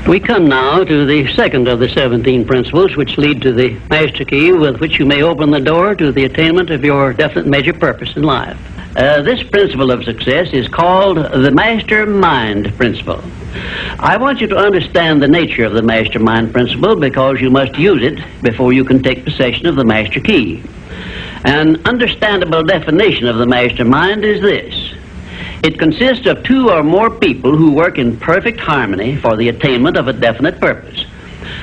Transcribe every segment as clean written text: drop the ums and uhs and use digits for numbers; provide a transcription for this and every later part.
We come now to the second of the 17 principles which lead to the master key with which you may open the door to the attainment of your definite major purpose in life. This principle of success is called the Mastermind Principle. I want you to understand the nature of the Mastermind Principle because you must use it before you can take possession of the master key. An understandable definition of the mastermind is this. It consists of two or more people who work in perfect harmony for the attainment of a definite purpose.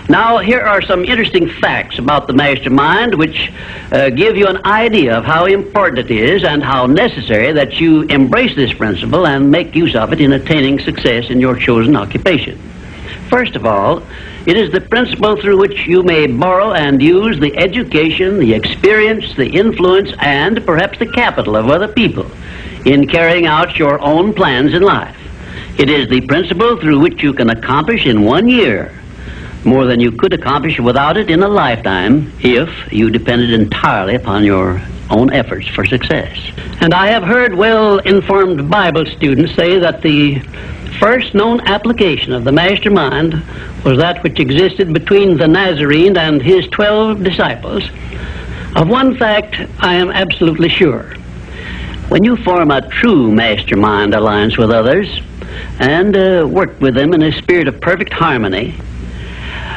Now, here are some interesting facts about the mastermind which give you an idea of how important it is and how necessary that you embrace this principle and make use of it in attaining success in your chosen occupation. First of all, it is the principle through which you may borrow and use the education, the experience, the influence, and perhaps the capital of other people in carrying out your own plans in life. It is the principle through which you can accomplish in 1 year more than you could accomplish without it in a lifetime if you depended entirely upon your own efforts for success. And I have heard well-informed Bible students say that the first known application of the mastermind was that which existed between the Nazarene and his 12 disciples. Of one fact I am absolutely sure. When you form a true mastermind alliance with others and work with them in a spirit of perfect harmony,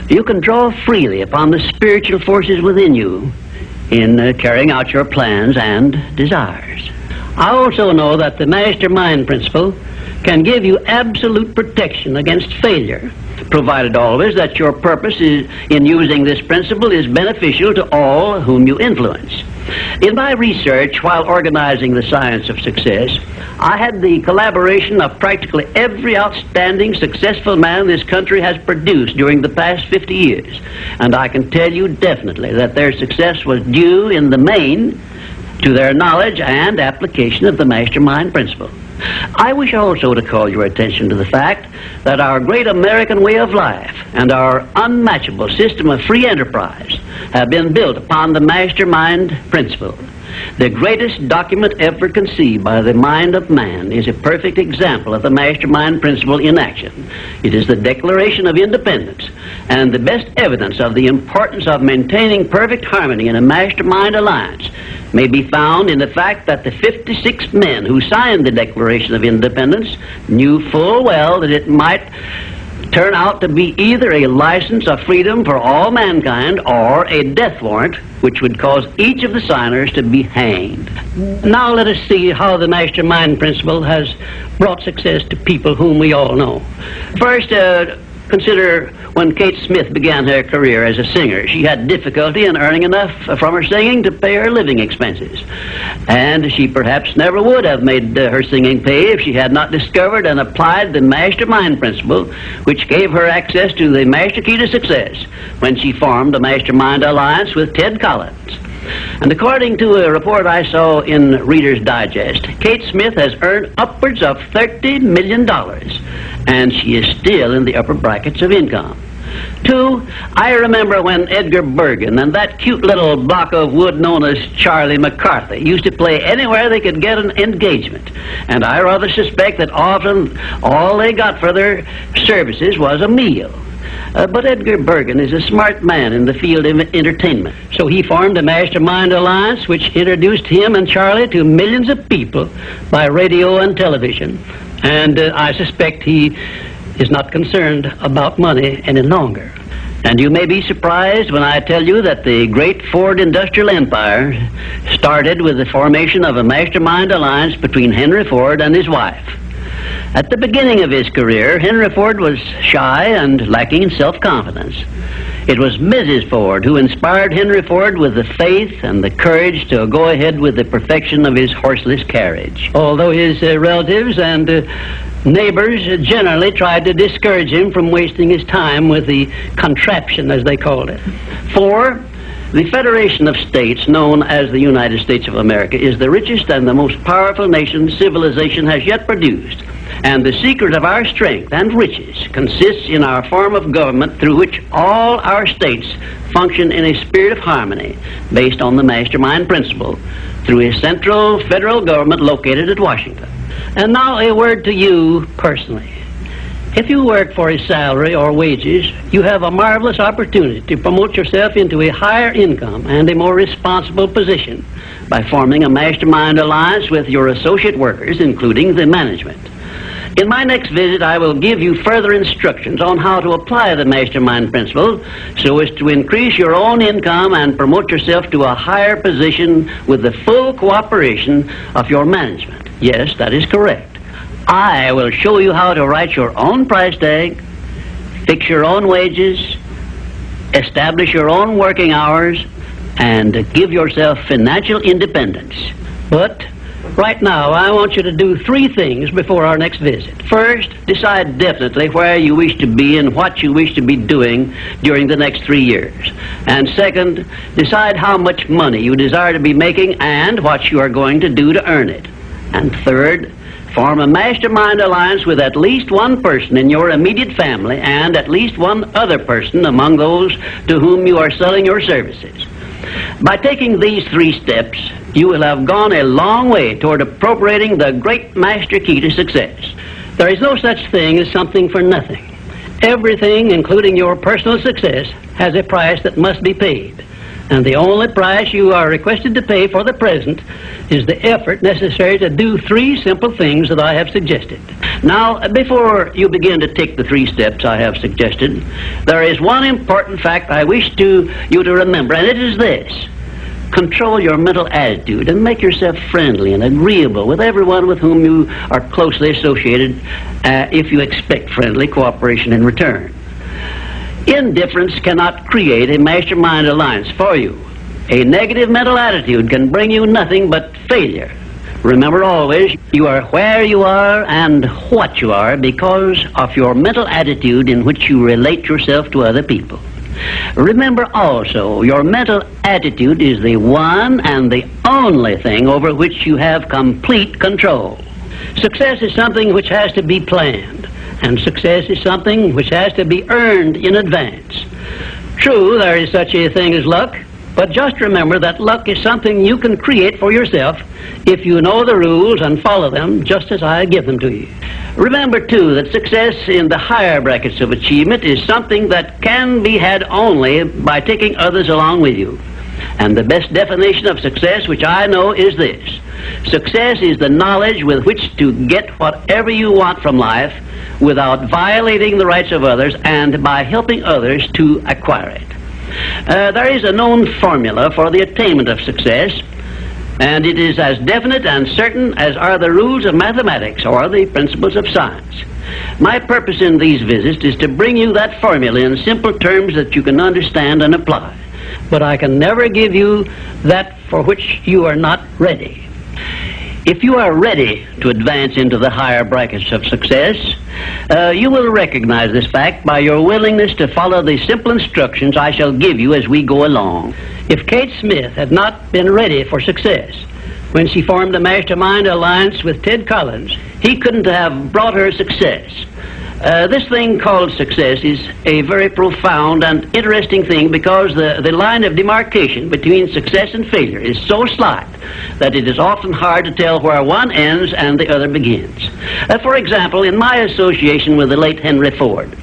you can draw freely upon the spiritual forces within you in carrying out your plans and desires. I also know that the mastermind principle can give you absolute protection against failure, provided always that your purpose in using this principle is beneficial to all whom you influence. In my research while organizing the science of success, I had the collaboration of practically every outstanding successful man this country has produced during the past 50 years. And I can tell you definitely that their success was due in the main to their knowledge and application of the mastermind principle. I wish also to call your attention to the fact that our great American way of life and our unmatchable system of free enterprise have been built upon the mastermind principle. The greatest document ever conceived by the mind of man is a perfect example of the mastermind principle in action. It is the Declaration of Independence, and the best evidence of the importance of maintaining perfect harmony in a mastermind alliance may be found in the fact that the 56 men who signed the Declaration of Independence knew full well that it might turn out to be either a license of freedom for all mankind or a death warrant which would cause each of the signers to be hanged. Now let us see how the mastermind principle has brought success to people whom we all know. First, consider when Kate Smith began her career as a singer. She had difficulty in earning enough from her singing to pay her living expenses. And she perhaps never would have made her singing pay if she had not discovered and applied the mastermind principle, which gave her access to the master key to success when she formed a mastermind alliance with Ted Collins. And according to a report I saw in Reader's Digest, Kate Smith has earned upwards of $30 million, and she is still in the upper brackets of income. 2, I remember when Edgar Bergen and that cute little block of wood known as Charlie McCarthy used to play anywhere they could get an engagement. And I rather suspect that often all they got for their services was a meal. But Edgar Bergen is a smart man in the field of entertainment. So he formed a mastermind alliance which introduced him and Charlie to millions of people by radio and television. And I suspect he is not concerned about money any longer. And you may be surprised when I tell you that the great Ford industrial empire started with the formation of a mastermind alliance between Henry Ford and his wife. At the beginning of his career, Henry Ford was shy and lacking in self-confidence. It was Mrs. Ford who inspired Henry Ford with the faith and the courage to go ahead with the perfection of his horseless carriage. Although his relatives and neighbors generally tried to discourage him from wasting his time with the contraption, as they called it. 4, the Federation of States, known as the United States of America, is the richest and the most powerful nation civilization has yet produced. And the secret of our strength and riches consists in our form of government through which all our states function in a spirit of harmony based on the mastermind principle through a central federal government located at Washington. And now a word to you personally. If you work for a salary or wages, you have a marvelous opportunity to promote yourself into a higher income and a more responsible position by forming a mastermind alliance with your associate workers, including the management. In my next visit, I will give you further instructions on how to apply the Mastermind Principle so as to increase your own income and promote yourself to a higher position with the full cooperation of your management. Yes, that is correct. I will show you how to write your own price tag, fix your own wages, establish your own working hours, and give yourself financial independence. But right now, I want you to do 3 things before our next visit. First, decide definitely where you wish to be and what you wish to be doing during the next 3 years. And second, decide how much money you desire to be making and what you are going to do to earn it. And third, form a mastermind alliance with at least one person in your immediate family and at least one other person among those to whom you are selling your services. By taking these 3 steps, you will have gone a long way toward appropriating the great master key to success. There is no such thing as something for nothing. Everything, including your personal success, has a price that must be paid. And the only price you are requested to pay for the present is the effort necessary to do 3 simple things that I have suggested. Now, before you begin to take the 3 steps I have suggested, there is one important fact I wish you to remember, and it is this. Control your mental attitude and make yourself friendly and agreeable with everyone with whom you are closely associated if you expect friendly cooperation in return. Indifference cannot create a mastermind alliance for you. A negative mental attitude can bring you nothing but failure. Remember always, you are where you are and what you are because of your mental attitude in which you relate yourself to other people. Remember also, your mental attitude is the one and the only thing over which you have complete control. Success is something which has to be planned, and success is something which has to be earned in advance. True, there is such a thing as luck, but just remember that luck is something you can create for yourself if you know the rules and follow them just as I give them to you. Remember, too, that success in the higher brackets of achievement is something that can be had only by taking others along with you. And the best definition of success, which I know, is this. Success is the knowledge with which to get whatever you want from life without violating the rights of others and by helping others to acquire it. There is a known formula for the attainment of success, and it is as definite and certain as are the rules of mathematics or the principles of science. My purpose in these visits is to bring you that formula in simple terms that you can understand and apply. But I can never give you that for which you are not ready. If you are ready to advance into the higher brackets of success, you will recognize this fact by your willingness to follow the simple instructions I shall give you as we go along. If Kate Smith had not been ready for success when she formed a mastermind alliance with Ted Collins, he couldn't have brought her success. This thing called success is a very profound and interesting thing because the line of demarcation between success and failure is so slight that it is often hard to tell where one ends and the other begins. For example, in my association with the late Henry Ford,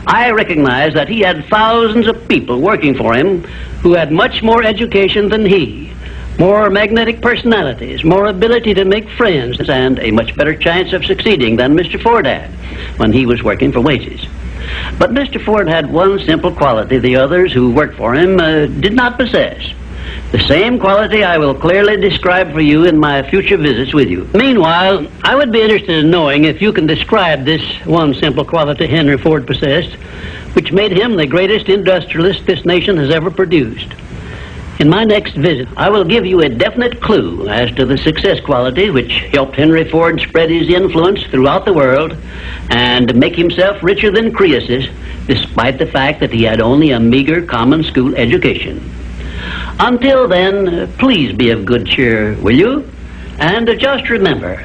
I recognize that he had thousands of people working for him who had much more education than he, more magnetic personalities, more ability to make friends, and a much better chance of succeeding than Mr. Ford had when he was working for wages. But Mr. Ford had one simple quality the others who worked for him did not possess. The same quality I will clearly describe for you in my future visits with you. Meanwhile, I would be interested in knowing if you can describe this one simple quality Henry Ford possessed, which made him the greatest industrialist this nation has ever produced. In my next visit, I will give you a definite clue as to the success quality which helped Henry Ford spread his influence throughout the world and make himself richer than Croesus, despite the fact that he had only a meager common school education. Until then, please be of good cheer, will you? And just remember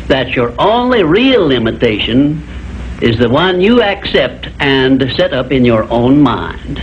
that your only real limitation is the one you accept and set up in your own mind.